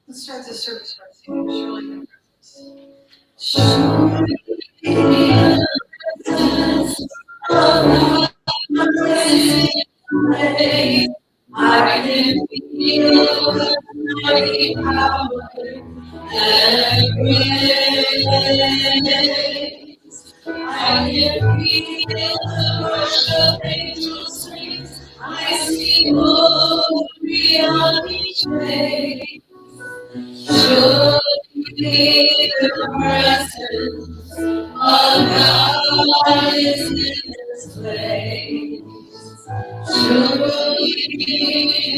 Let's start the service by singing Surely Your Presence. Surely your presence of my way. I can feel the mighty power and grace. I can feel the rush of angels' wings. I see glory on each face. Surely the presence of God is in this place. Surely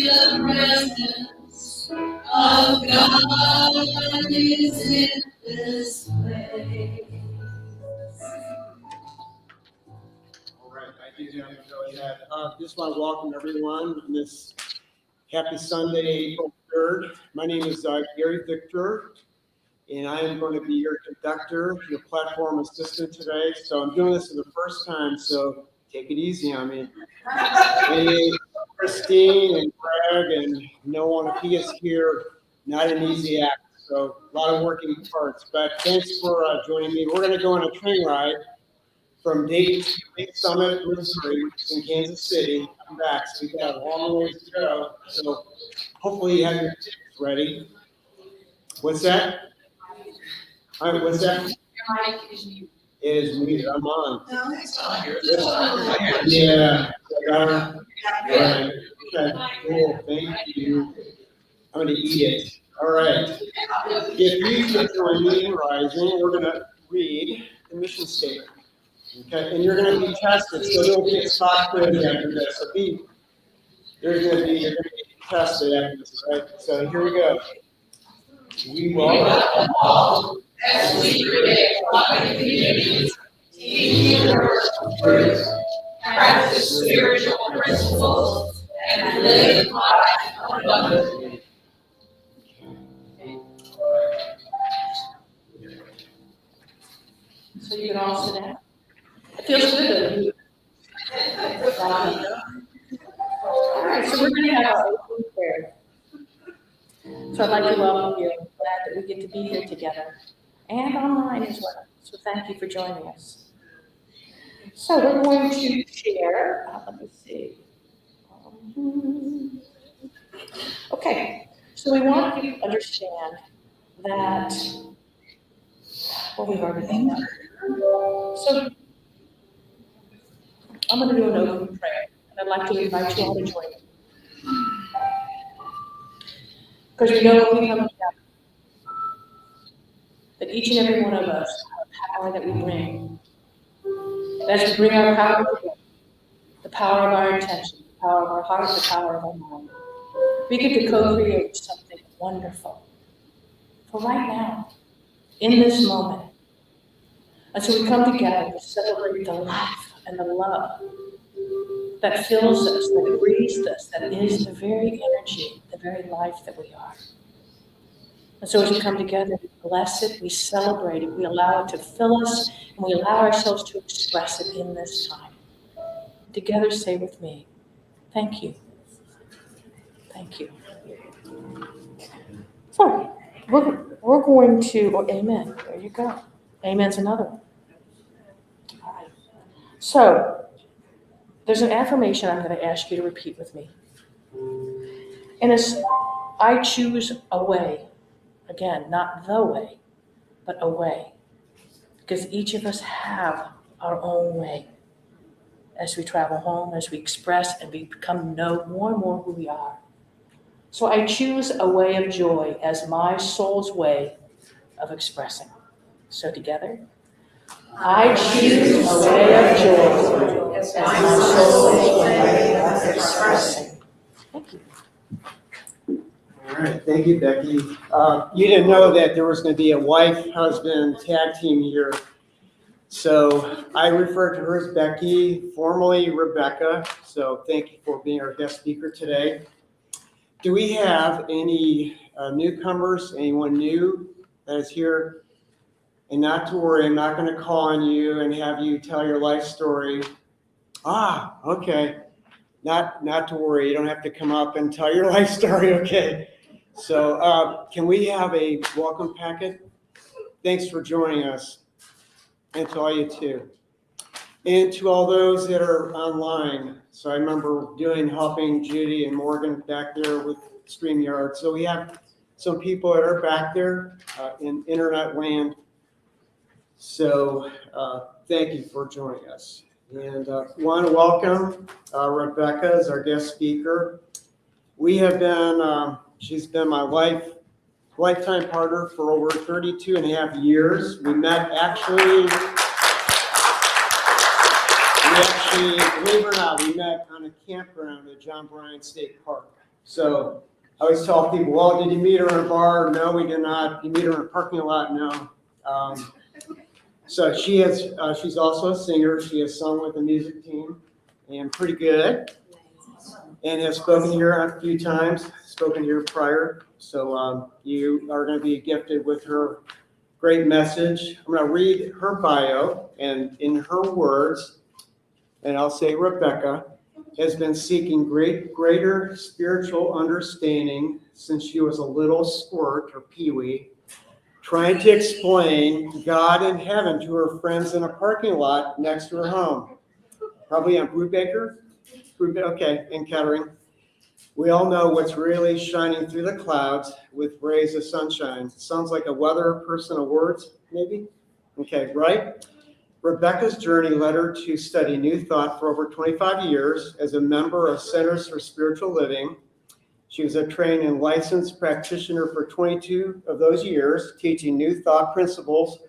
the presence of God is in this place. All right, I do have to go ahead. Just want to welcome everyone on this happy Sunday, April 3rd. My name is Gary Victor, and I am going to be your conductor, your platform assistant today. So I'm doing this for the first time, so take it easy on me. And Christine and Greg and Noah, if he is here, not an easy act. So a lot of working parts, but thanks for joining me. We're going to go on a train ride from Dayton to Lake Summit, Missouri, which is in Kansas City. I'm back, so we've got a long ways to go. So hopefully you have your tickets ready. What's that? All right, what's that? Your mic is muted. It is muted. I'm on. No, it's on. Yeah. Right. Okay. Cool. Thank you. I'm going to eat it. All right. If you could join me in rising, we're going to read the mission statement. Okay, and you're going to be tested, so there'll be a spot quiz after this. So you're going to be tested after this, right? So here we go. We welcome all As we create loving communities, teach the words of truth, practice spiritual principles, and live life abundantly. So you can all sit down. It feels good. All right, so we're going to have our opening prayer. So I'd like to welcome you. I'm glad that we get to be here together and online as well. So thank you for joining us. So we're going to share. Let me see. Okay, so we want you to understand that. Well, we've already done that. So I'm going to do an opening prayer, and I'd like to invite you all to join me. Because we know when we come together, that each and every one of us have a power that we bring. And as we bring our power together, the power of our intention, the power of our heart, the power of our mind, we get to co-create something wonderful for right now, in this moment. And so we come together to celebrate the life and the love that fills us, that breathes us, that is the very energy, the very life that we are. And so as we come together, we bless it, we celebrate it, we allow it to fill us, and we allow ourselves to express it in this time. Together, say with me, thank you. Thank you. So we're going to, amen, there you go. Amen's another one. All right. So there's an affirmation I'm going to ask you to repeat with me. And it's, I choose a way. Again, not the way, but a way. Because each of us have our own way. As we travel home, as we express and we become know more and more who we are. So I choose a way of joy as my soul's way of expressing. So together, I choose a way of joy as my soul's way of expressing. Thank you. All right, thank you, Becky. You didn't know that there was going to be a wife-husband tag team here. So I refer to her as Becky, formerly Rebecca. So thank you for being our guest speaker today. Do we have any newcomers, anyone new that is here? And not to worry, I'm not going to call on you and have you tell your life story. Okay. Not to worry, you don't have to come up and tell your life story, okay? So can we have a welcome packet? Thanks for joining us, and to all you too. And to all those that are online. So I remember helping Judy and Morgan back there with StreamYard. So we have some people that are back there in internet land. So thank you for joining us. And want to welcome Rebecca as our guest speaker. We have been, she's been my lifetime partner for over 32 and a half years. We actually, believe it or not, we met on a campground at John Bryan State Park. So I always tell people, well, did you meet her in a bar? No, we did not. Did you meet her in a parking lot? No. So she's also a singer. She has sung with the music team and pretty good. And has spoken here a few times, spoken here prior. So you are going to be gifted with her great message. I'm going to read her bio, and in her words, and I'll say Rebecca has been seeking greater spiritual understanding since she was a little squirt or peewee, trying to explain God and heaven to her friends in a parking lot next to her home. Probably on Brubaker? Okay, in Kettering. We all know what's really shining through the clouds with rays of sunshine. Sounds like a weather person of words, maybe? Okay, right? Rebecca's journey led her to study New Thought for over 25 years as a member of Centers for Spiritual Living. She was a trained and licensed practitioner for 22 of those years, teaching New Thought principles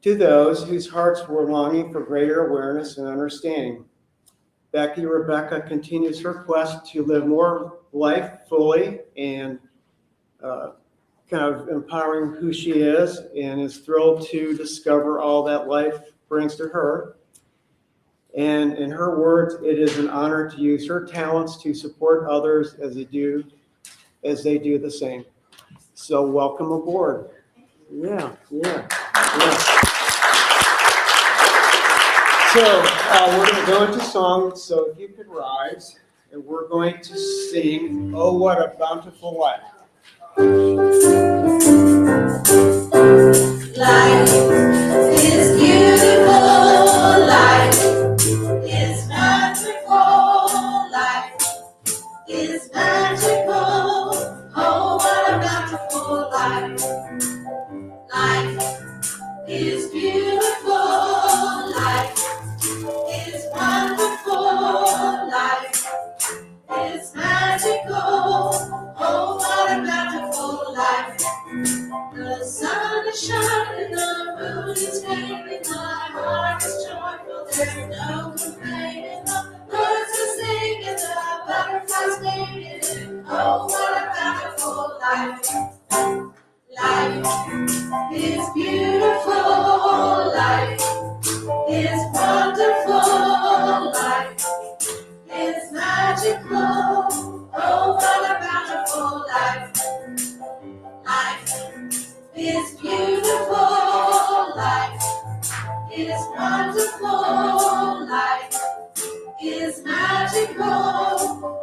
to those whose hearts were longing for greater awareness and understanding. Rebecca continues her quest to live more life fully and kind of empowering who she is, and is thrilled to discover all that life brings to her. And in her words, it is an honor to use her talents to support others as they do the same. So welcome aboard. Yeah. So we're going to go into song. So if you could rise, and we're going to sing, "Oh, What a Bountiful Life." Life is beautiful, life is magical, life is magical. Oh, what a bountiful life. Life is beautiful, life is wonderful, life is magical. Oh, what a bountiful life. The sun is shining, the moon is shining, my heart is joyful, there's no complaining. The birds are singing, the butterflies singing. Oh, what a bountiful life. Life is beautiful, life is wonderful, life is magical. Oh, what a bountiful life. Life is beautiful, life is wonderful, life is magical.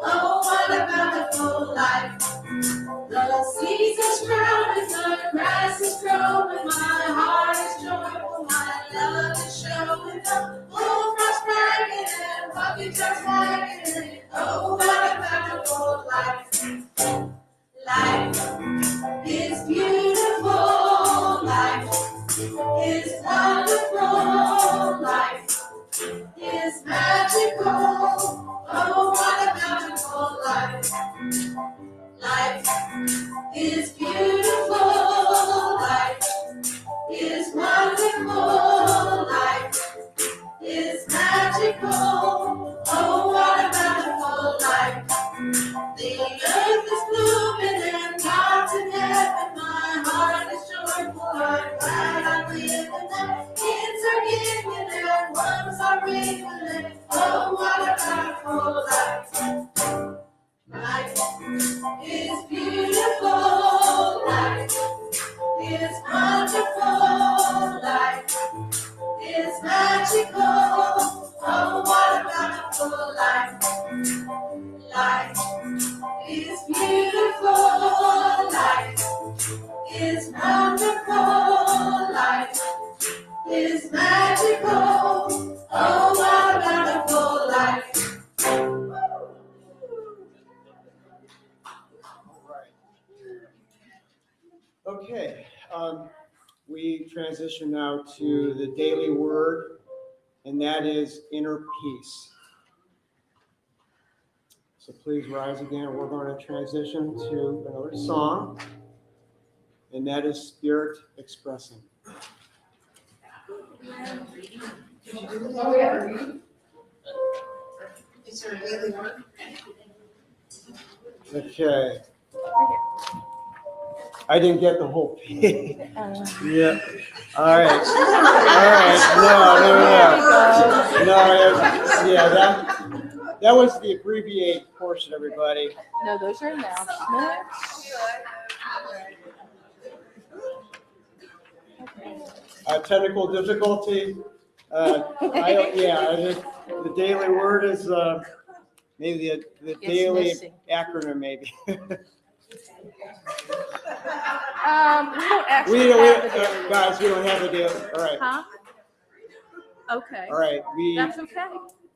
Oh, what a bountiful life. The seasons crowded, the grass is growing, my heart is joyful, my love is showing. The bullfrogs bragging and rocking trucks wagging. Oh, what a bountiful life. Life is beautiful, life is wonderful, life is magical. Oh, what a bountiful life. Life is beautiful, life is wonderful, life is magical. Oh, what a bountiful life. The earth is blooming and God's in heaven. My heart is joyful, I'm glad I live in that. Kids are giggling and worms are wriggling. Oh, what a bountiful life. Life is beautiful, life is wonderful, life is magical. Oh, what a bountiful life. Okay, we transition now to the daily word, and that is inner peace. So please rise again. We're going to transition to another song, and that is Spirit Expressing. Is there a daily word? Okay. I didn't get the whole page. Yeah. All right. All right. No. Yeah, that was the abbreviated portion, everybody. No, those are announcements. Technical difficulty. The daily word is maybe the daily missing. acronym, maybe. We don't actually have the daily word. Guys, we don't have the daily. All right. Huh? Okay. All right. That's okay.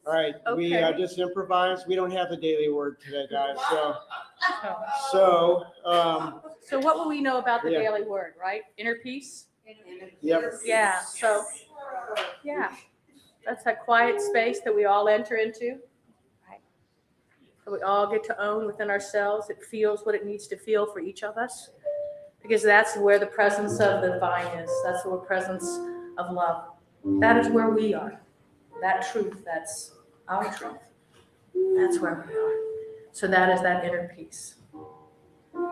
All right. We Okay. just improvised. We don't have the daily word today, guys. So So what will we know about the daily word, right? Inner peace? Yep. Yeah. So, yeah. That's that quiet space that we all enter into, right? So we all get to own within ourselves. It feels what it needs to feel for each of us. Because that's where the presence of the divine is. That's the presence of love. That is where we are. That truth, that's our truth. That's where we are. So that is that inner peace.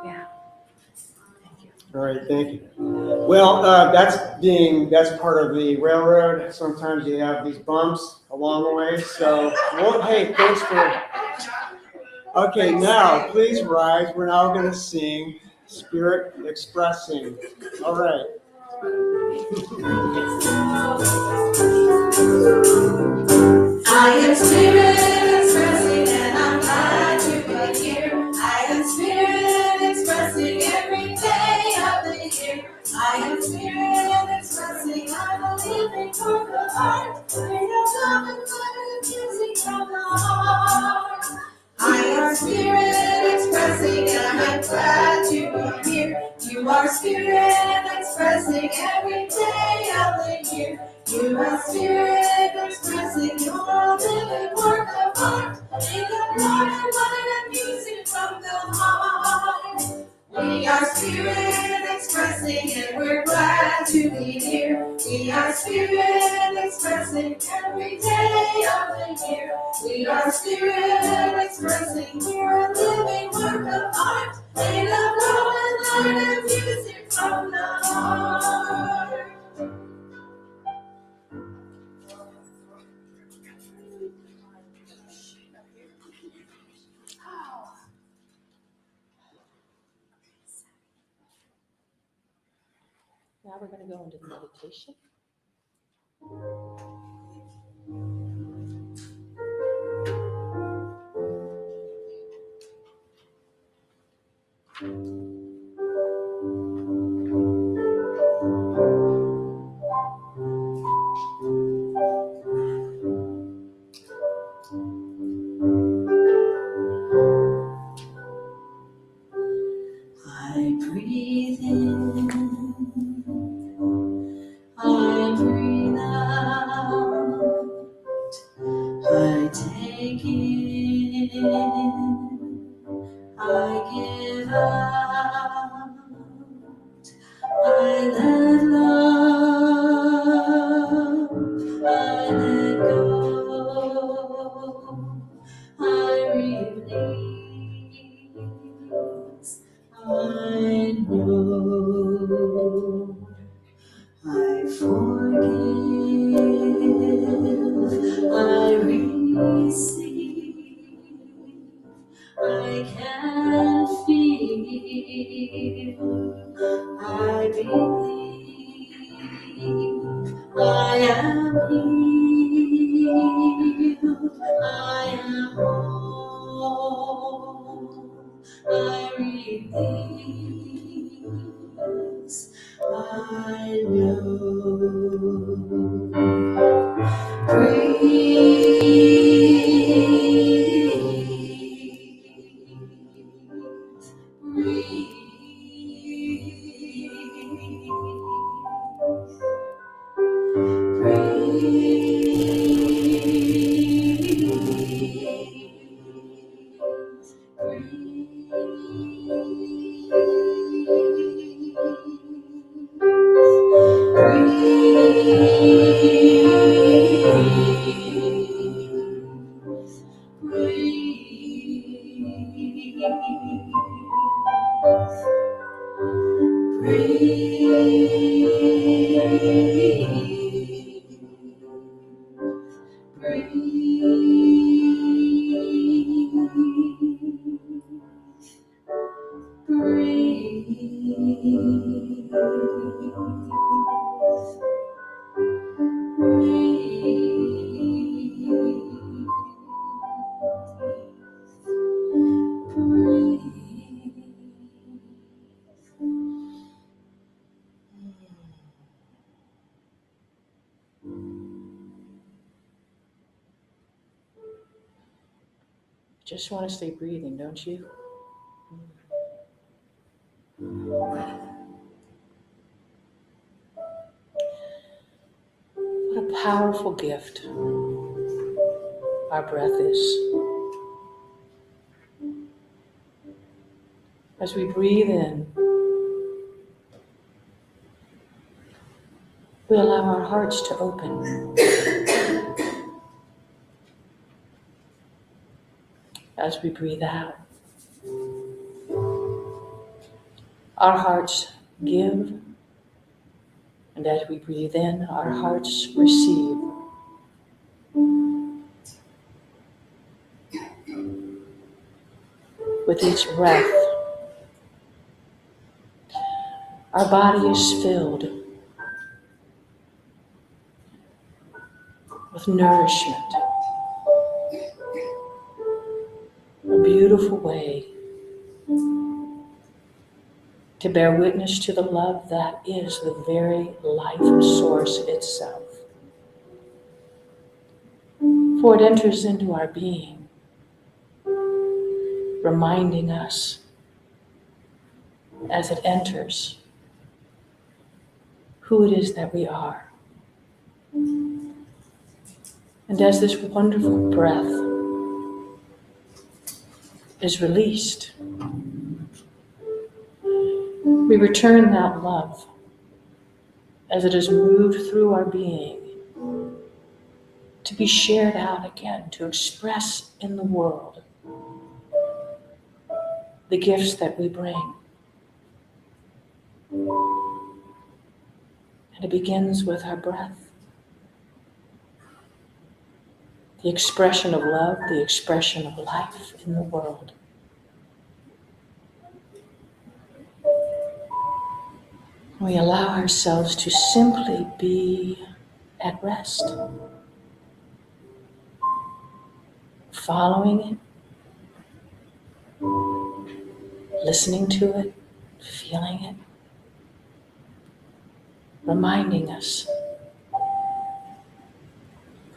Yeah. Thank you. All right, thank you. Well, that's part of the railroad. Sometimes you have these bumps along the way. So, hey, thanks for. Okay, now please rise. We're now going to sing Spirit Expressing. All right. I am spirit expressing and I'm glad to be here. I am spirit expressing every day of the year. I am spirit expressing, I'm a living work of art. Made of love and light and music from the heart. I am spirit expressing and I'm glad to be here. You are spirit expressing every day of the year. You are spirit expressing your living work of art. Made of love and light and music from the heart. We are spirit expressing and we're glad to be here. We are spirit expressing every day of the year. We are spirit expressing we're a living work of art. Made of love and light and music from the heart. Now we're going to go into the meditation. I breathe in, I breathe out, I take in, I give out, I let love, I let go, I release, I know, I forgive, I receive, I can feel, I believe, I am healed, I am whole, I release, I know. Breathe, Just want to stay breathing, don't you? What a powerful gift our breath is. As we breathe in, we allow our hearts to open. As we breathe out, our hearts give, and as we breathe in, our hearts receive. With each breath, our body is filled with nourishment, a beautiful way to bear witness to the love that is the very life source itself. For it enters into our being, reminding us as it enters who it is that we are. And as this wonderful breath is released, we return that love as it is moved through our being to be shared out again, to express in the world the gifts that we bring. And it begins with our breath. The expression of love, the expression of life in the world. We allow ourselves to simply be at rest, following it, listening to it, feeling it, reminding us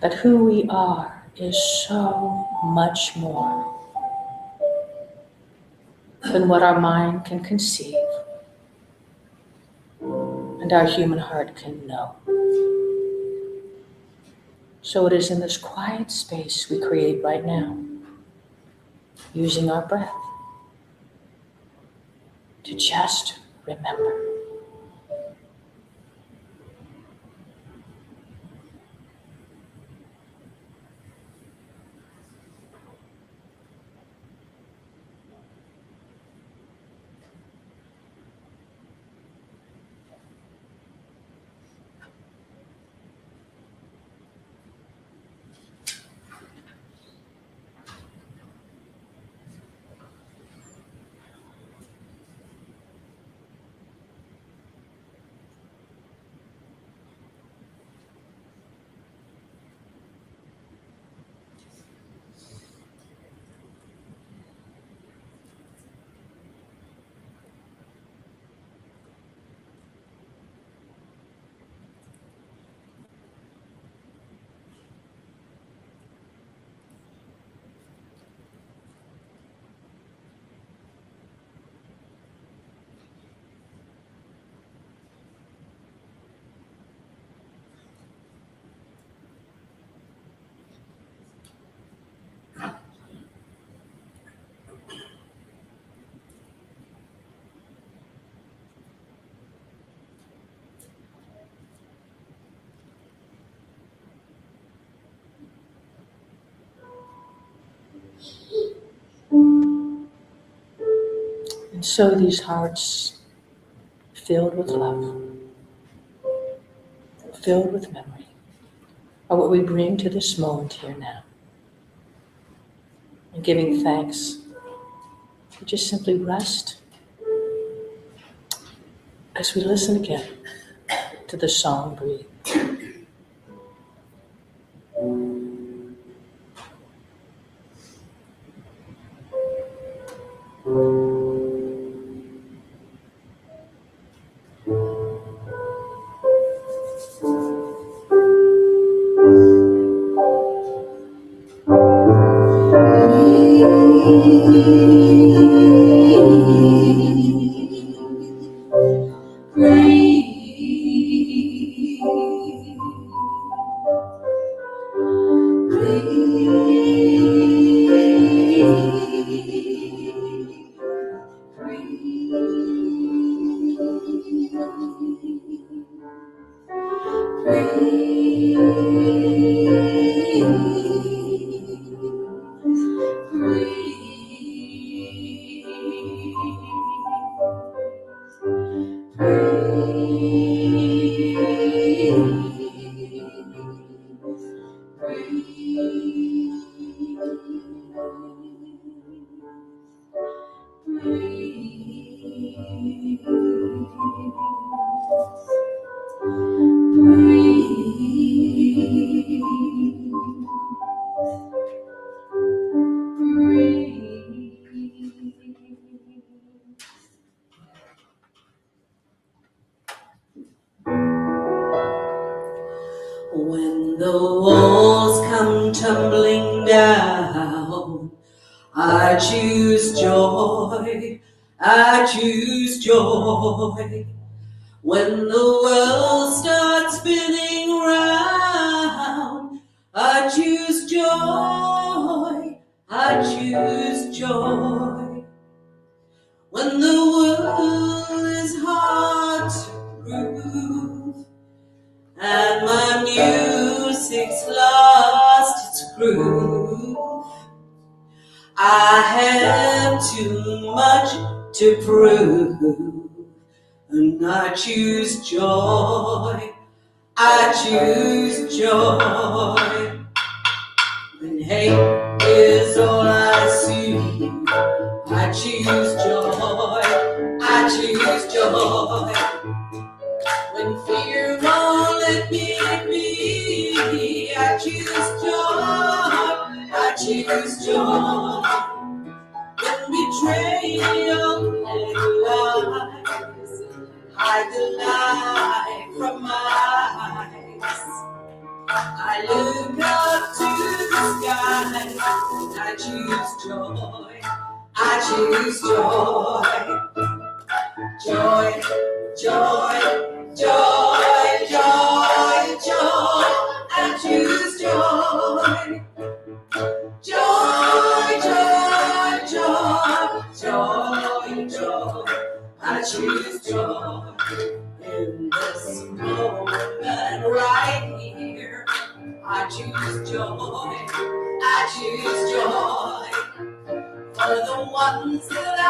that who we are is so much more than what our mind can conceive and our human heart can know. So it is in this quiet space we create right now, using our breath to just remember. And so these hearts filled with love, filled with memory, are what we bring to this moment here now. And giving thanks, we just simply rest as we listen again to the song Breathe. When the walls come tumbling down, I choose joy, I choose joy. When the world starts spinning round, I choose joy, I choose joy. When the world is hard to prove, and my music's lost its groove, I have too much to prove, and I choose joy, I choose joy. When hate is all I see, I choose joy, I choose joy. When fear won't let me be, I choose joy, I choose joy. When betrayal and lies hide the light from my eyes, I look up to the sky, I choose joy, I choose joy. Joy, joy, joy, joy, joy, I choose joy. Joy, joy, joy, joy, joy, I choose joy. In this moment right here, I choose joy, I choose joy. For the ones that I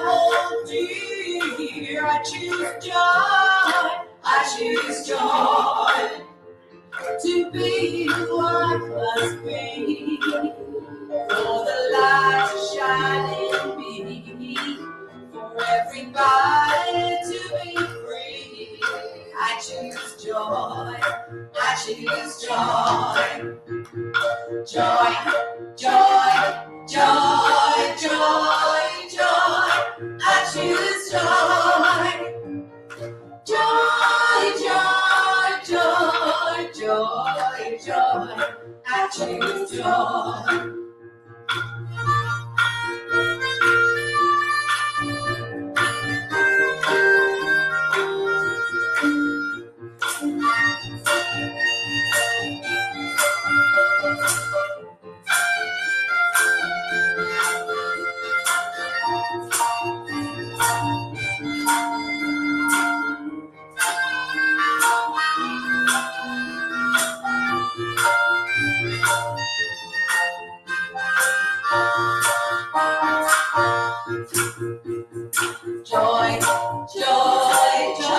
hold dear, I choose joy, I choose joy. To be who I must be, for the light to shine in me, for everybody to be free. I choose joy, I choose joy. Joy, joy, joy, joy, joy, I choose joy. Joy, joy, joy, joy, joy, I choose joy. Joy, joy, joy,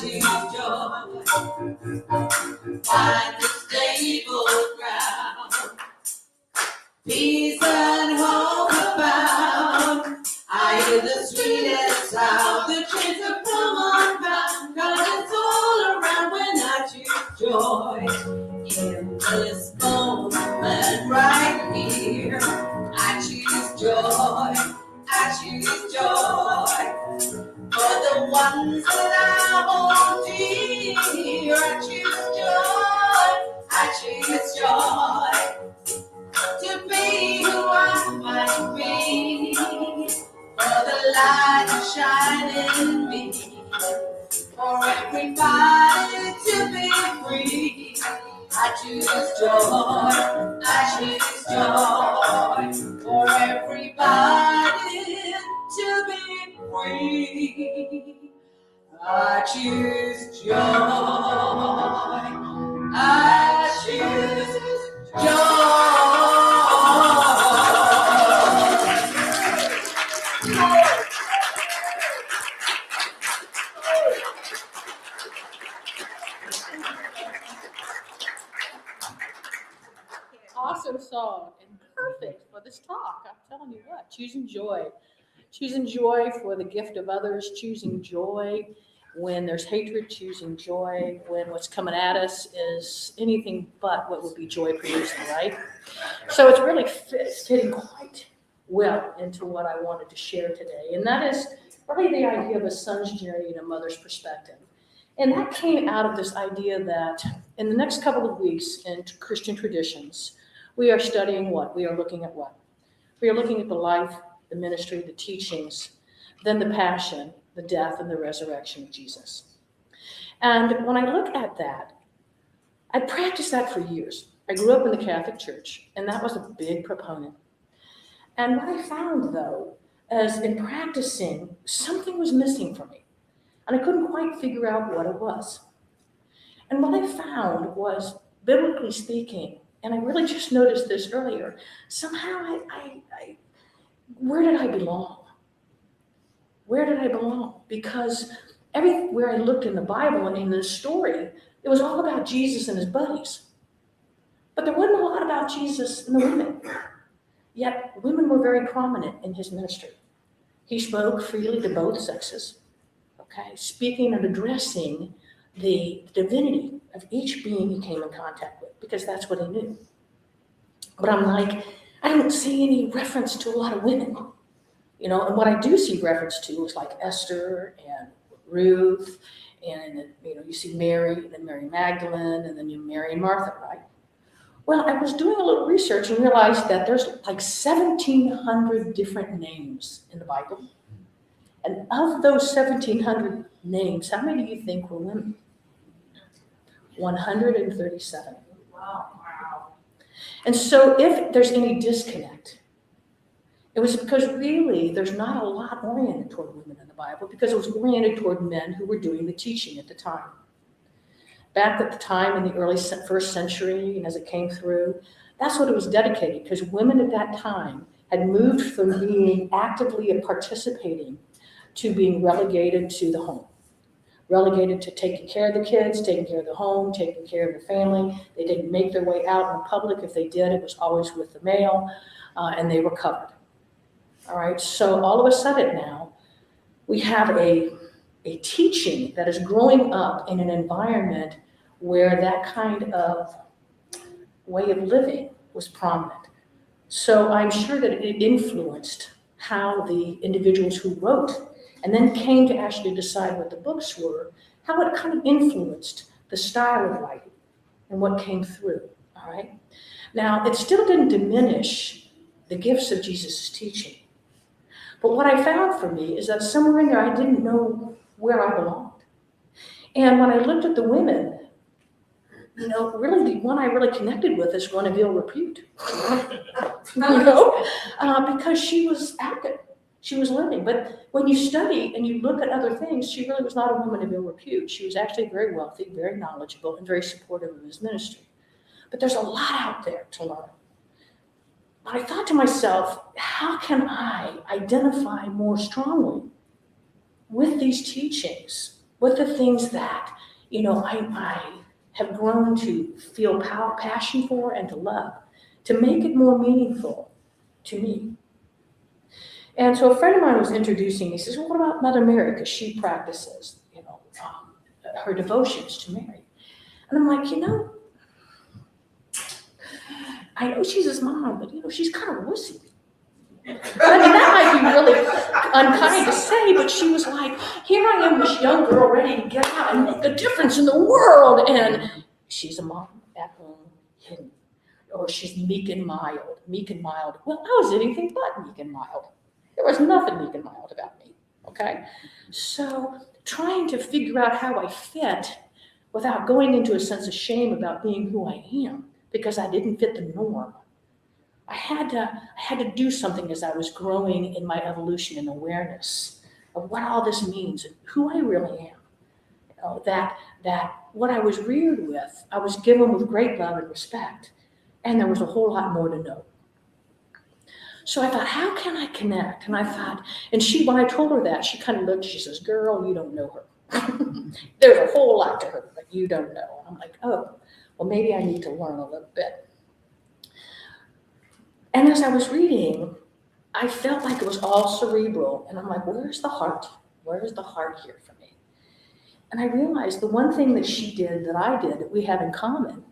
choose joy. Find the stable ground. Peace and hope abound. I hear the sweetest sound. The chains have come unbound. God is all around when I choose joy. In this moment right here, I choose joy. I choose joy. For the ones that I hold dear, I choose joy. I choose joy. To be who I might be, for the light to shine in me, for everybody to be free. I choose joy, I choose joy, for everybody to be free. I choose joy, I choose joy. Awesome song and perfect for this talk. I'm telling you what, choosing joy. Choosing joy for the gift of others, choosing joy when there's hatred, choosing joy when what's coming at us is anything but what would be joy producing, right? So it's really fitting quite well into what I wanted to share today. And that is really the idea of a son's journey and a mother's perspective. And that came out of this idea that in the next couple of weeks in Christian traditions, we are studying what? We are looking at what? We are looking at the life, the ministry, the teachings, then the passion, the death, and the resurrection of Jesus. And when I look at that, I practiced that for years. I grew up in the Catholic Church, and that was a big proponent. And what I found, though, is in practicing, something was missing for me. And I couldn't quite figure out what it was. And what I found was, biblically speaking, and I really just noticed this earlier, somehow where did I belong? Where did I belong? Because everywhere I looked in the Bible and in the story, it was all about Jesus and his buddies. But there wasn't a lot about Jesus and the women. Yet women were very prominent in his ministry. He spoke freely to both sexes, okay, speaking and addressing the divinity of each being he came in contact with, because that's what he knew. But I'm like, I don't see any reference to a lot of women, you know, and what I do see reference to is like Esther and Ruth, and you know, you see Mary, and then Mary Magdalene, and then you Mary and Martha, right? Well, I was doing a little research and realized that there's like 1,700 different names in the Bible. And of those 1,700 names, how many do you think were women? 137. Wow. And so if there's any disconnect, it was because really there's not a lot oriented toward women in the Bible, because it was oriented toward men who were doing the teaching at the time. Back at the time in the early first century, and as it came through, that's what it was dedicated, because women at that time had moved from being actively participating to being relegated to the home. Relegated to taking care of the kids, taking care of the home, taking care of the family. They didn't make their way out in public. If they did, it was always with the male, and they were covered. All right, so all of a sudden now, we have a teaching that is growing up in an environment where that kind of way of living was prominent. So I'm sure that it influenced how the individuals who wrote and then came to actually decide what the books were, how it kind of influenced the style of writing and what came through, all right? Now, it still didn't diminish the gifts of Jesus' teaching. But what I found for me is that somewhere in there, I didn't know where I belonged. And when I looked at the women, you know, really the one I really connected with is one of ill repute, you know, because she was active. She was living. But when you study and you look at other things, she really was not a woman of ill repute. She was actually very wealthy, very knowledgeable, and very supportive of his ministry. But there's a lot out there to learn. But I thought to myself, how can I identify more strongly with these teachings What the things that, I have grown to feel passion for and to love, to make it more meaningful to me. And so a friend of mine was introducing me. He says, well, what about Mother Mary? Because she practices, her devotions to Mary. And I'm like, I know she's his mom, but she's kind of wussy. I mean, that might be really unkind to say, but she was like, here I am, this young girl ready to get out and make a difference in the world. And she's a mom at home, hidden. Or she's meek and mild. Meek and mild. Well, I was anything but meek and mild. There was nothing meek and mild about me, okay? So trying to figure out how I fit without going into a sense of shame about being who I am because I didn't fit the norm. I had to do something as I was growing in my evolution and awareness of what all this means and who I really am. That what I was reared with, I was given with great love and respect, and there was a whole lot more to know. So I thought, how can I connect? And I thought, and when I told her that, she kind of looked, she says, girl, you don't know her. There's a whole lot to her, but you don't know. I'm like, oh, well, maybe I need to learn a little bit. And as I was reading, I felt like it was all cerebral. And I'm like, where's the heart? Where is the heart here for me? And I realized the one thing that she did, that I did, that we have in common,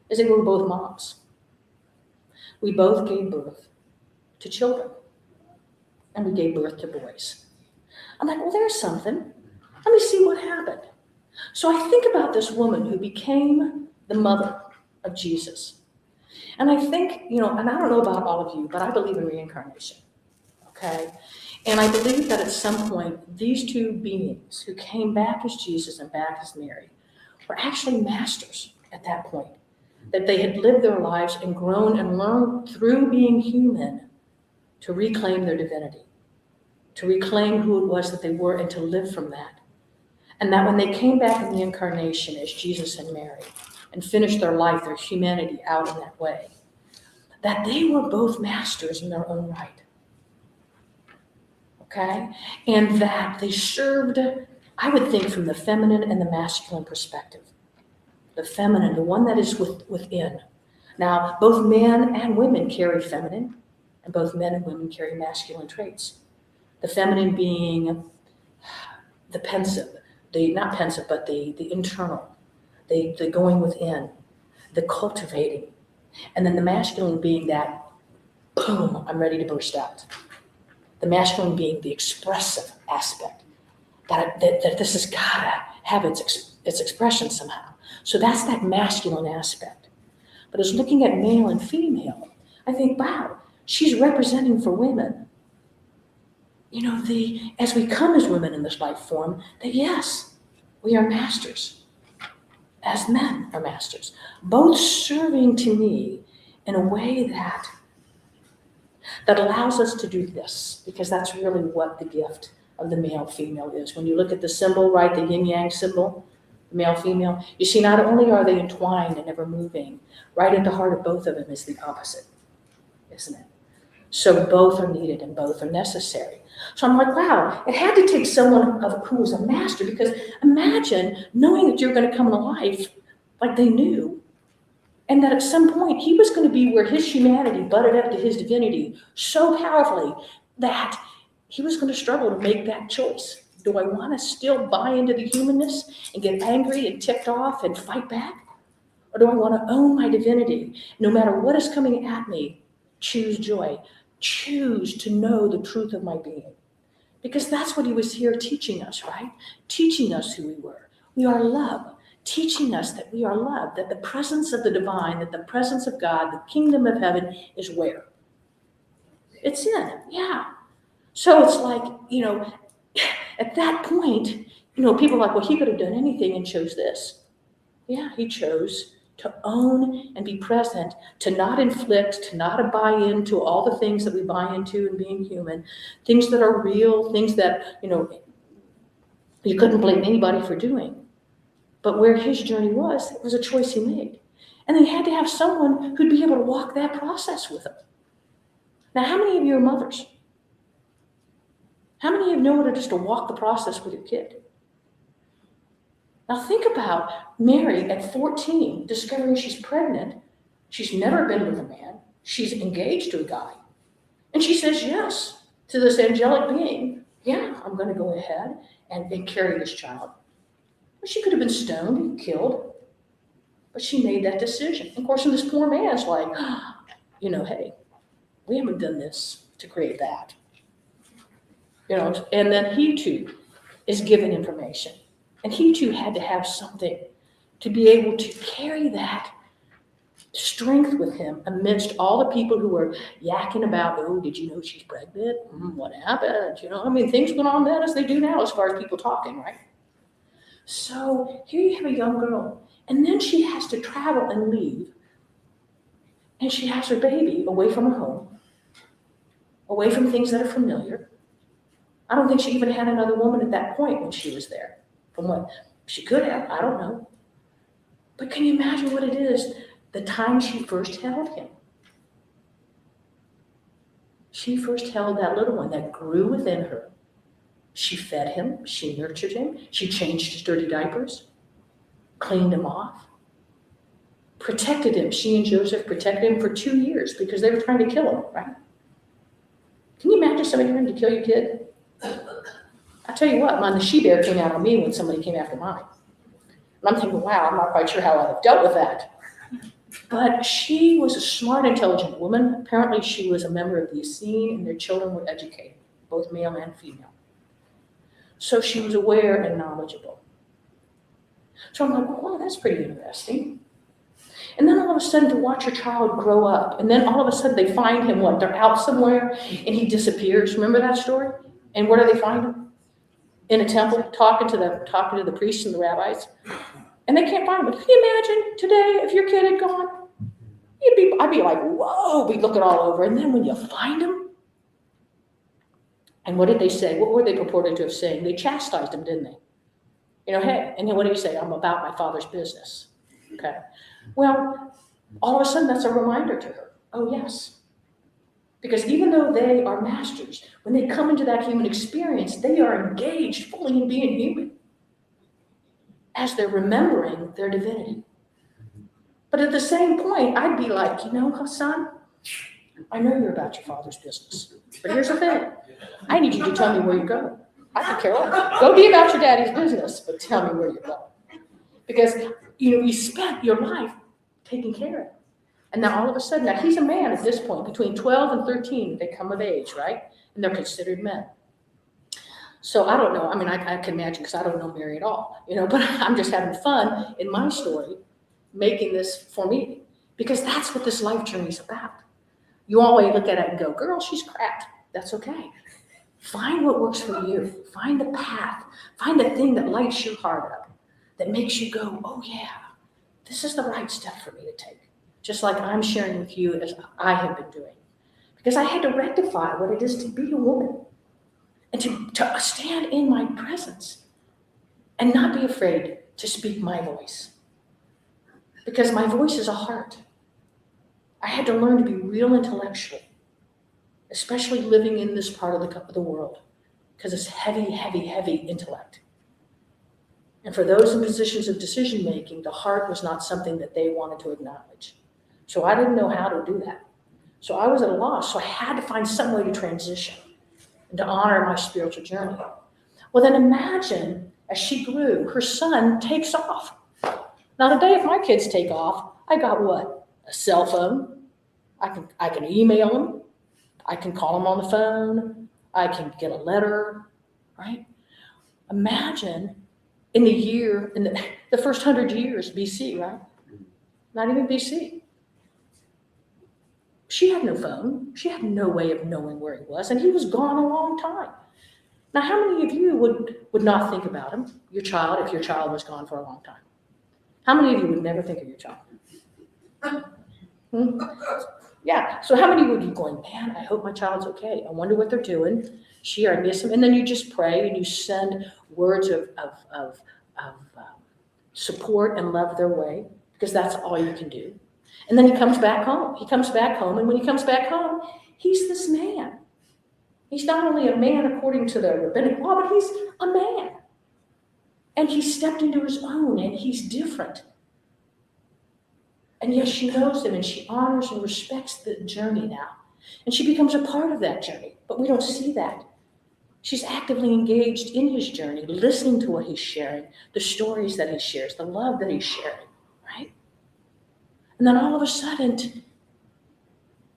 is that we were both moms. We both gave birth to children. And we gave birth to boys. I'm like, well, there's something. Let me see what happened. So I think about this woman who became the mother of Jesus. And I think, and I don't know about all of you, but I believe in reincarnation, okay? And I believe that at some point, these two beings who came back as Jesus and back as Mary were actually masters at that point, that they had lived their lives and grown and learned through being human to reclaim their divinity, to reclaim who it was that they were and to live from that. And that when they came back in the incarnation as Jesus and Mary, and finished their life, their humanity out in that way, that they were both masters in their own right, okay? And that they served, I would think, from the feminine and the masculine perspective. The feminine, the one that is within. Now, both men and women carry feminine, and both men and women carry masculine traits. The feminine being the pensive, not pensive, but the internal, the going within, the cultivating, and then the masculine being that, boom, I'm ready to burst out. The masculine being the expressive aspect, that this has got to have its expression somehow. So that's that masculine aspect. But as looking at male and female, I think, wow, she's representing for women. As we come as women in this life form, that yes, we are masters. As men are masters, both serving to me in a way that allows us to do this, because that's really what the gift of the male-female is. When you look at the symbol, right, the yin-yang symbol, the male-female, you see not only are they entwined and ever moving, right at the heart of both of them is the opposite, isn't it? So both are needed and both are necessary. So I'm like, wow, it had to take someone who was a master, because imagine knowing that you're going to come in a life like they knew, and that at some point he was going to be where his humanity butted up to his divinity so powerfully that he was going to struggle to make that choice. Do I want to still buy into the humanness and get angry and ticked off and fight back? Or do I want to own my divinity? No matter what is coming at me, choose joy. Choose to know the truth of my being. Because that's what he was here teaching us, right? Teaching us who we were. We are love. Teaching us that we are love, that the presence of the divine, that the presence of God, the kingdom of heaven is where? It's in, yeah. So it's like, at that point, people are like, well, he could have done anything and chose this. Yeah, he chose to own and be present, to not inflict, to not buy into all the things that we buy into in being human, things that are real, things that, you couldn't blame anybody for doing. But where his journey was, it was a choice he made. And he had to have someone who'd be able to walk that process with him. Now, how many of you are mothers? How many of you know what it is to walk the process with your kid? Now think about Mary at 14 discovering she's pregnant. She's never been with a man. She's engaged to a guy. And she says yes to this angelic being. Yeah, I'm going to go ahead and carry this child. Well, she could have been stoned and killed, but she made that decision. Of course, and this poor man's like, hey, we haven't done this to create that. And then he too is given information. And he too had to have something to be able to carry that strength with him amidst all the people who were yakking about, oh, did you know she's pregnant? What happened? Things went on then as they do now as far as people talking, right? So here you have a young girl, and then she has to travel and leave, and she has her baby away from her home, away from things that are familiar. I don't think she even had another woman at that point when she was there. From what she could have, I don't know. But can you imagine what it is the time she first held him? She first held that little one that grew within her. She fed him, she nurtured him, she changed his dirty diapers, cleaned him off, protected him. She and Joseph protected him for 2 years because they were trying to kill him, right? Can you imagine somebody trying to kill your kid? I tell you what, the she-bear came out on me when somebody came after mine. And I'm thinking, wow, I'm not quite sure how I'd have dealt with that. But she was a smart, intelligent woman. Apparently she was a member of the Essene, and their children were educated, both male and female. So she was aware and knowledgeable. So I'm like, wow, that's pretty interesting. And then all of a sudden to watch your child grow up, and then all of a sudden they find him, they're out somewhere, and he disappears. Remember that story? And where do they find him? In a temple, talking to the priests and the rabbis. And they can't find him. Can you imagine today if your kid had gone? I'd be like, whoa, we'd look it all over. And then when you find him, and what did they say? What were they purported to have said? They chastised him, didn't they? Hey, and then what do you say? I'm about my father's business. Okay. Well, all of a sudden that's a reminder to her. Oh, yes. Because even though they are masters, when they come into that human experience, they are engaged fully in being human as they're remembering their divinity. But at the same point, I'd be like, son, I know you're about your father's business. But here's the thing. I need you to tell me where you're going. I can care less. Go be about your daddy's business, but tell me where you're going. Because, you spent your life taking care of him. And now all of a sudden, now he's a man at this point, between 12 and 13, they come of age, right? And they're considered men. So I don't know. I can imagine because I don't know Mary at all, but I'm just having fun in my story, making this for me, because that's what this life journey is about. You always look at it and go, girl, she's cracked. That's okay. Find what works for you. Find the path. Find the thing that lights your heart up, that makes you go, oh yeah, this is the right step for me to take. Just like I'm sharing with you as I have been doing. Because I had to rectify what it is to be a woman and to stand in my presence and not be afraid to speak my voice. Because my voice is a heart. I had to learn to be real intellectual, especially living in this part of the world, because it's heavy, heavy, heavy intellect. And for those in positions of decision-making, the heart was not something that they wanted to acknowledge. So I didn't know how to do that. So I was at a loss. So I had to find some way to transition and to honor my spiritual journey. Well, then imagine as she grew, her son takes off. Now today, if my kids take off, I got what? A cell phone. I can email them. I can call them on the phone. I can get a letter, right? Imagine in the first 100 years BC, right? Not even BC. She had no phone. She had no way of knowing where he was, and he was gone a long time. Now, how many of you would not think about him, your child, if your child was gone for a long time? How many of you would never think of your child? Yeah, so how many would be going, man, I hope my child's okay. I wonder what they're doing. I miss him. And then you just pray and you send words of support and love their way, because that's all you can do. And then he comes back home. And when he comes back home, he's this man. He's not only a man according to the rabbinic law, but he's a man. And he stepped into his own, and he's different. And yes, she knows him, and she honors and respects the journey now. And she becomes a part of that journey, but we don't see that. She's actively engaged in his journey, listening to what he's sharing, the stories that he shares, the love that he's sharing, right? And then all of a sudden,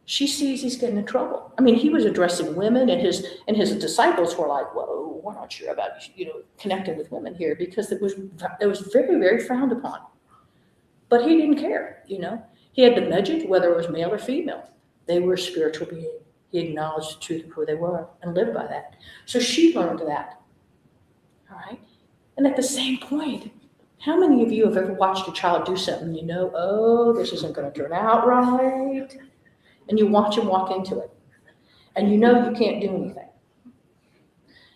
she sees he's getting in trouble. I mean, he was addressing women, and his disciples were like, "Whoa, we're not sure about connecting with women here," because it was very, very frowned upon. But he didn't care, He had to measure whether it was male or female. They were a spiritual being. He acknowledged the truth of who they were and lived by that. So she learned that. All right? And at the same point, how many of you have ever watched a child do something oh, this isn't going to turn out right? And you watch him walk into it. And you can't do anything.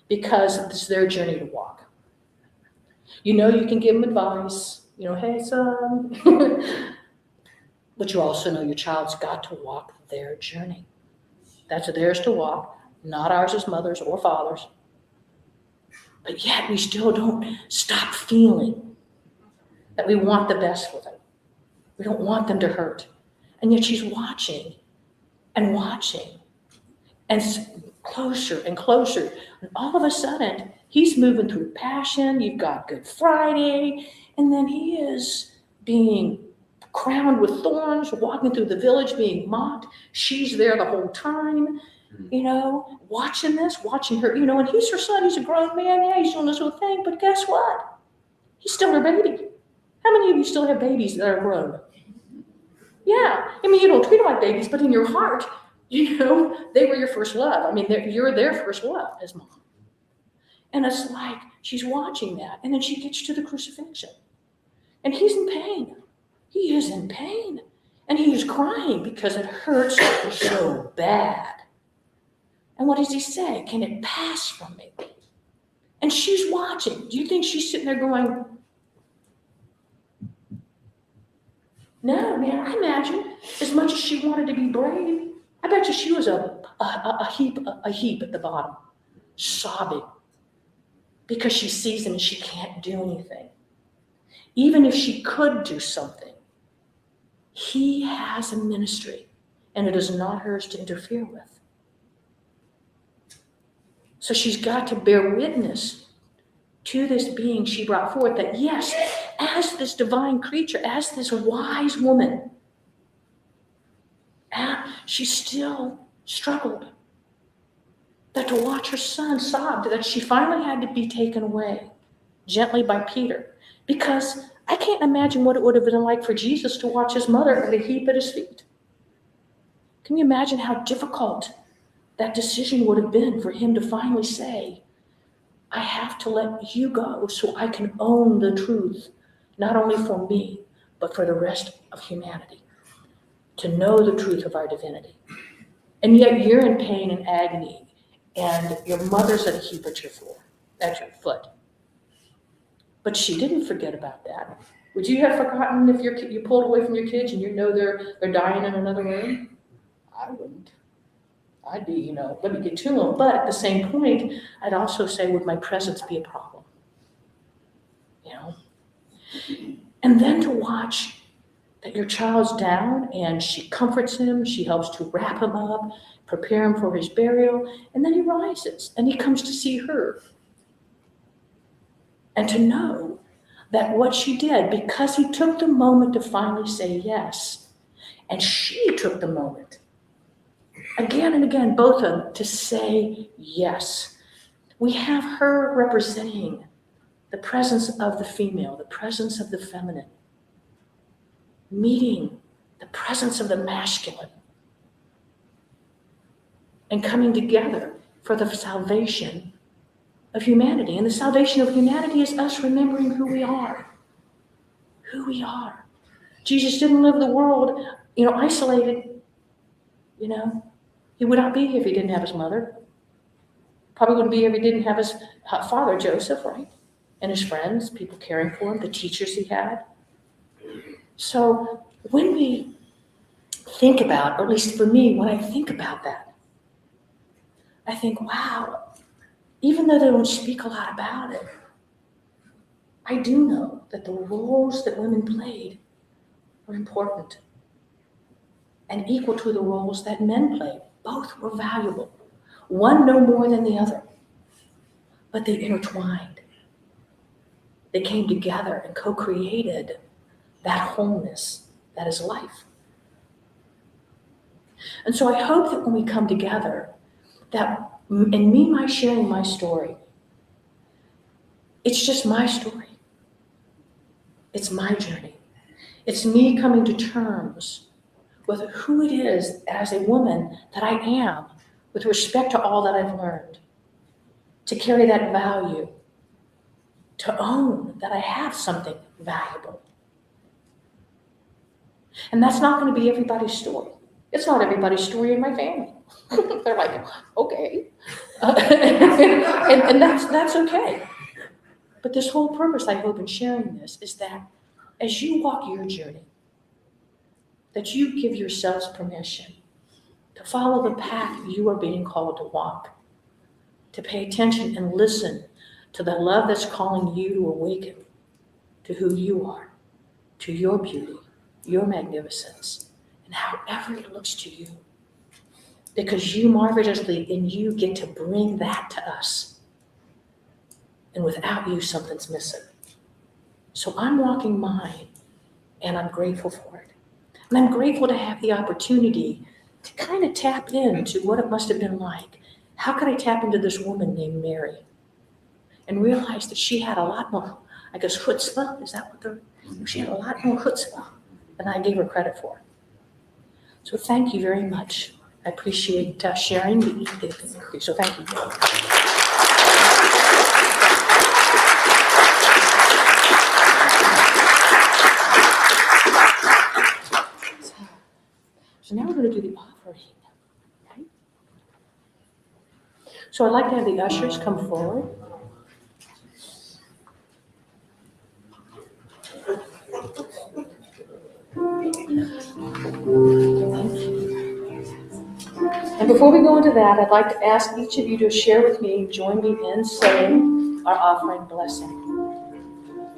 Because it's their journey to walk. You can give them advice. Hey, son. But you also know your child's got to walk their journey. That's theirs to walk, not ours as mothers or fathers. But yet we still don't stop feeling that we want the best for them. We don't want them to hurt. And yet she's watching and watching and closer and closer. And all of a sudden, he's moving through passion. You've got Good Friday. And then he is being crowned with thorns, walking through the village, being mocked. She's there the whole time, watching her, and he's her son. He's a grown man. Yeah, he's doing this whole thing. But guess what? He's still her baby. How many of you still have babies that are grown? Yeah. I mean, you don't treat them like babies, but in your heart, they were your first love. I mean, you're their first love as mom. And it's like she's watching that. And then she gets to the crucifixion. And he's in pain. He is in pain. And he is crying because it hurts so bad. And what does he say? Can it pass from me? And she's watching. Do you think she's sitting there going, no, man, I imagine as much as she wanted to be brave, I bet you she was a heap at the bottom, sobbing because she sees him and she can't do anything. Even if she could do something, he has a ministry, and it is not hers to interfere with. So she's got to bear witness to this being she brought forth that, yes, as this divine creature, as this wise woman, she still struggled. That to watch her son sob, that she finally had to be taken away gently by Peter, because I can't imagine what it would have been like for Jesus to watch his mother at a heap at his feet. Can you imagine how difficult that decision would have been for him to finally say, I have to let you go so I can own the truth, not only for me, but for the rest of humanity, to know the truth of our divinity. And yet you're in pain and agony, and your mother's at a heap at your foot. But she didn't forget about that. Would you have forgotten if you pulled away from your kids and they're dying in another room? I wouldn't. I'd be, let me get to them. But at the same point, I'd also say, would my presence be a problem? And then to watch that your child's down and she comforts him, she helps to wrap him up, prepare him for his burial, and then he rises and he comes to see her. And to know that what she did, because he took the moment to finally say yes, and she took the moment, again and again, both of them, to say yes. We have her representing the presence of the female, the presence of the feminine, meeting the presence of the masculine, and coming together for the salvation of humanity. And the salvation of humanity is us remembering who we are. Who we are. Jesus didn't live the world, isolated. He would not be here if he didn't have his mother. Probably wouldn't be here if he didn't have his father, Joseph, right? And his friends, people caring for him, the teachers he had. So when we think about, or at least for me, when I think about that, I think, wow, even though they don't speak a lot about it, I do know that the roles that women played were important and equal to the roles that men played. Both were valuable. One no more than the other, but they intertwined. They came together and co-created that wholeness that is life. And so I hope that when we come together, that in me, my sharing my story, it's just my story. It's my journey. It's me coming to terms with who it is as a woman that I am with respect to all that I've learned, to carry that value, to own that I have something valuable. And that's not going to be everybody's story. It's not everybody's story in my family. They're like, okay. And that's okay. But this whole purpose, I hope, in sharing this is that as you walk your journey, that you give yourselves permission to follow the path you are being called to walk, to pay attention and listen to the love that's calling you to awaken to who you are, to your beauty, your magnificence, and however it looks to you. Because you marvelously in you get to bring that to us. And without you, something's missing. So I'm walking mine, and I'm grateful for it. And I'm grateful to have the opportunity to kind of tap into what it must have been like. How could I tap into this woman named Mary and realize that she had a lot more, I guess, chutzpah, is that what she had a lot more chutzpah than I gave her credit for. So thank you very much. I appreciate sharing the evening. So thank you. So now we're going to do the offering. Okay? So I'd like to have the ushers come forward. And before we go into that, I'd like to ask each of you to share with me, join me in saying our offering blessing.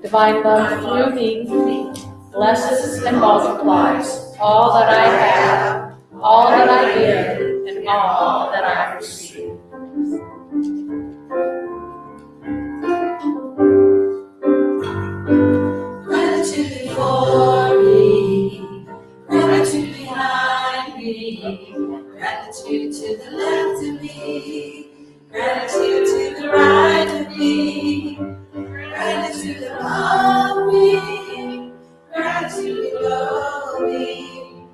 Divine love through me blesses and multiplies all that I have, all that I give, and all that I receive. Gratitude before me, gratitude behind me, gratitude to the left of me, gratitude to the right of me, gratitude above me, gratitude below me,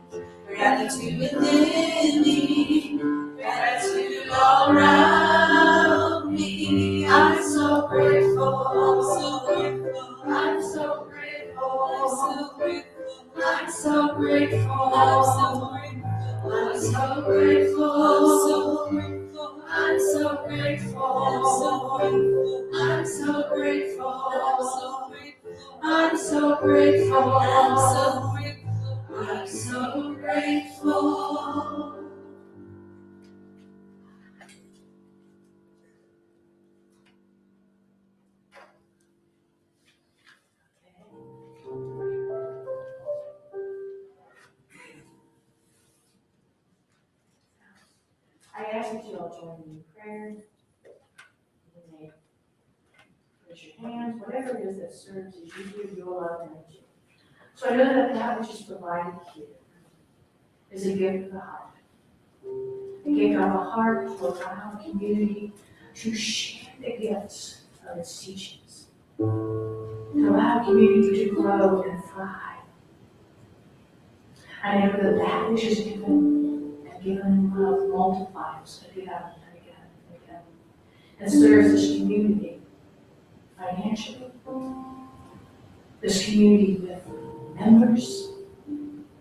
gratitude within me, gratitude all around me. I'm so grateful, I'm so grateful, I'm so grateful, I'm so grateful, I'm so grateful, I'm so grateful, I'm so grateful, I'm so grateful, I'm so grateful. I ask that you all join me in prayer. You may raise your hands, whatever it is that serves as you give your love and energy. So I know that that which is provided here is a gift of the heart. A gift of a heart to allow community to share the gifts of its teachings. To allow community to grow and thrive. I know that that which is given and given in love multiplies again and again and again. And serves this community financially. This community with members.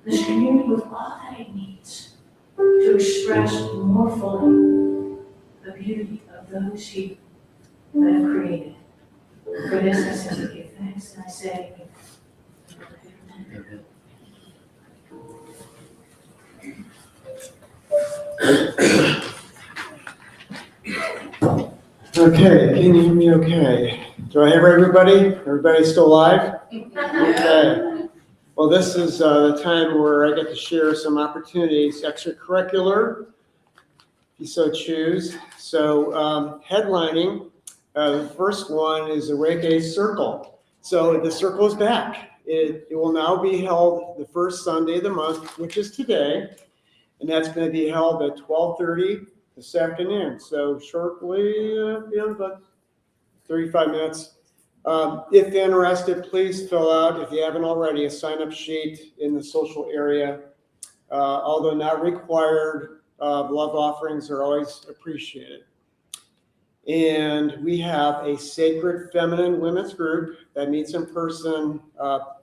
This community with all that it needs to express more fully the beauty of those people that have created. For this I simply give thanks and I say, Amen. Okay, can you hear me okay? Do I have everybody? Everybody's still alive? Okay. Well, this is the time where I get to share some opportunities, extracurricular, if you so choose. So headlining, the first one is the Reggae Circle. So the circle is back. It will now be held the first Sunday of the month, which is today, and that's going to be held at 12:30 this afternoon. So shortly, about 35 minutes. If interested, please fill out, if you haven't already, a sign-up sheet in the social area. Although not required, love offerings are always appreciated. And we have a Sacred Feminine Women's Group that meets in person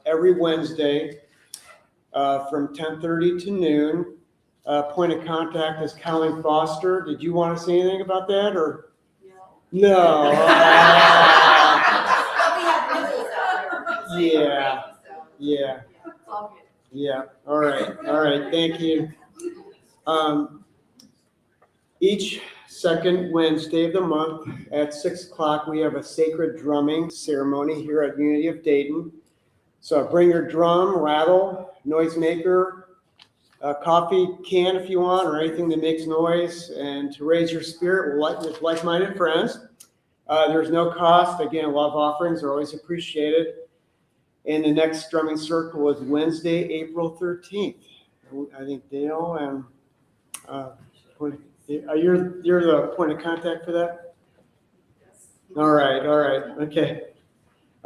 every Wednesday from 10:30 to noon. Point of contact is Colleen Foster. Did you want to say anything about that, or? No. Yeah. All right. Thank you. Each second Wednesday of the month at 6 o'clock, we have a sacred drumming ceremony here at Unity of Dayton. So bring your drum, rattle, noisemaker, a coffee can if you want, or anything that makes noise, and to raise your spirit with like-minded friends. There's no cost. Again, love offerings are always appreciated. And the next drumming circle is Wednesday, April 13th. I think Dale and you're the point of contact for that? Yes. All right, okay.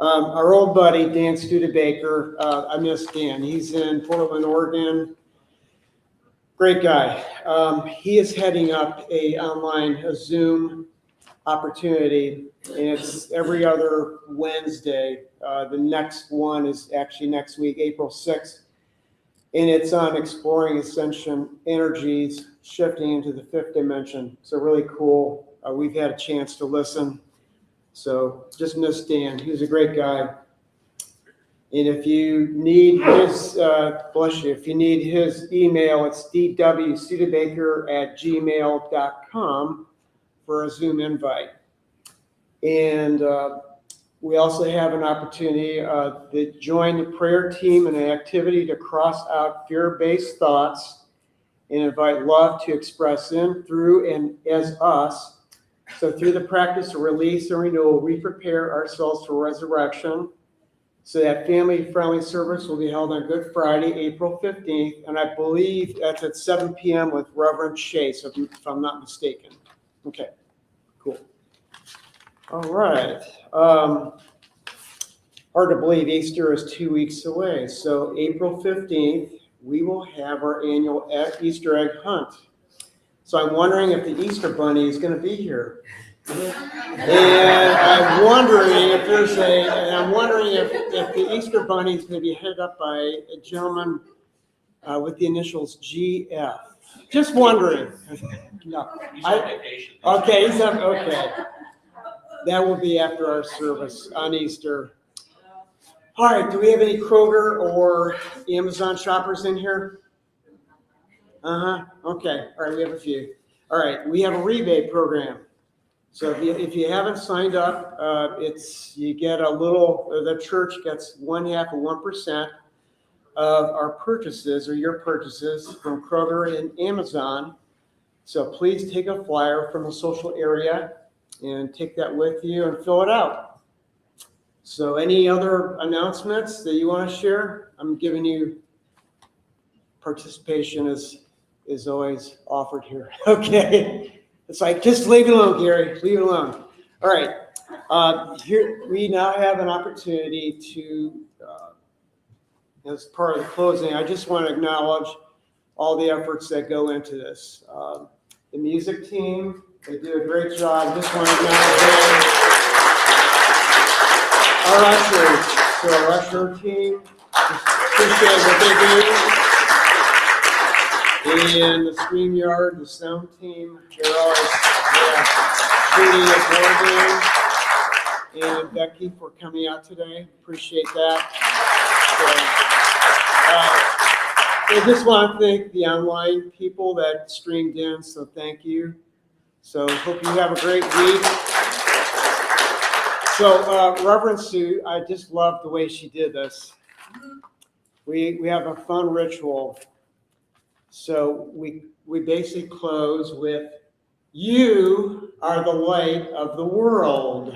Our old buddy, Dan Studebaker, I miss Dan. He's in Portland, Oregon. Great guy. He is heading up a Zoom opportunity, and it's every other Wednesday. The next one is actually next week, April 6th, and it's on exploring ascension energies, shifting into the fifth dimension. So really cool. We've had a chance to listen. So just miss Dan. He was a great guy. And if you need his, if you need his email, it's dwstudebaker@gmail.com for a Zoom invite. And we also have an opportunity to join the prayer team in an activity to cross out fear-based thoughts and invite love to express in, through, and as us. So through the practice of release and renewal, we prepare ourselves for resurrection. So that family-friendly service will be held on Good Friday, April 15th, and I believe that's at 7 p.m. with Reverend Chase, if I'm not mistaken. Okay, cool. All right. Hard to believe Easter is 2 weeks away. So April 15th, we will have our annual Easter egg hunt. So I'm wondering if the Easter Bunny is going to be here. And I'm wondering if the Easter Bunny is going to be headed up by a gentleman with the initials GF. Just wondering. No. Okay, he's up. Okay. That will be after our service on Easter. All right, do we have any Kroger or Amazon shoppers in here? Okay, all right, we have a few. All right, we have a rebate program. So if you haven't signed up, you get a little, the church gets 0.5% of 1% of our purchases, or your purchases, from Kroger and Amazon. So please take a flyer from the social area and take that with you and fill it out. So any other announcements that you want to share? I'm giving you participation is always offered here. Okay. It's like, just leave it alone, Gary. Leave it alone. All right. Here we now have an opportunity to, as part of the closing, I just want to acknowledge all the efforts that go into this. The music team, they do a great job. Just want to acknowledge them. Our ushers, so our usher team, appreciate what they do. And the StreamYard, the sound team, they're always, Judy and Becky for coming out today. Appreciate that. So, I just want to thank the online people that streamed in, so thank you. So hope you have a great week. So Reverend Sue, I just love the way she did this. We have a fun ritual. So we basically close with, "You are the light of the world."